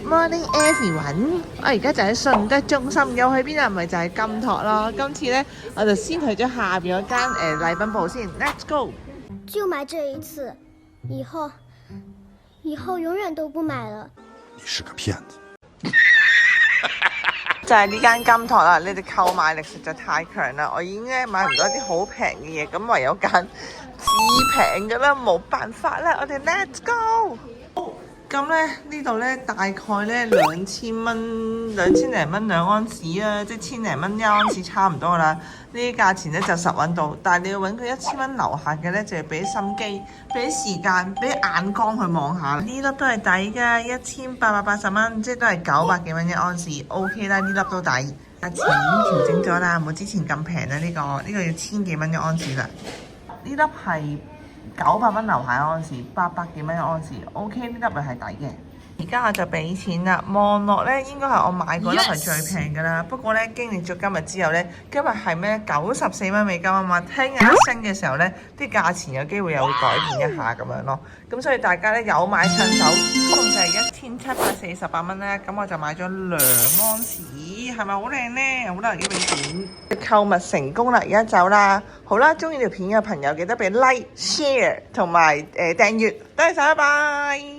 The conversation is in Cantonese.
Morning everyone！我而家就喺順德中心，又去邊啊？咪就係金拓咯。今次呢，我就先去咗下邊嗰間禮品鋪先。Let's go！就買這一次，以後永遠都不買了。你是個騙子！就係呢間金拓啦，你哋購買力實在太強啦！我已經咧買唔到一啲好平嘅嘢，咁唯有揀至平嘅啦，冇辦法啦！我哋 Let's go！咁咧呢度咧大概咧2000蚊、2000零蚊兩安士啊，即係1000零蚊一安士差唔多啦。呢啲價錢咧就實揾到，但係你要揾佢1000蚊樓下嘅咧，就要俾心機、俾時間、俾眼光去望下。呢粒都係抵㗎，1880蚊，即係都係900幾蚊一安士 ，OK 啦，呢粒都抵。價錢調整咗啦，冇之前咁平啦，呢個要1000幾蚊一安士啦。呢粒係900蚊樓下安士，800幾蚊一安士 ，OK 呢粒咪係抵嘅。而家我就俾錢啦，望落咧應該係我買嗰粒係最平㗎啦。不過咧經歷咗今日之後咧，今日係咩94蚊美金啊嘛，聽日一升嘅時候咧，啲價錢有機會又會改變一下咁樣咯。咁所以大家咧有買趁手，總共就係1748蚊咧。咁我就買咗2安士，係咪好靚咧？好啦，而家俾錢，購物成功啦，而家走啦。好啦，中意條片嘅朋友記得俾 like、share 同埋訂閱，多謝晒，拜拜。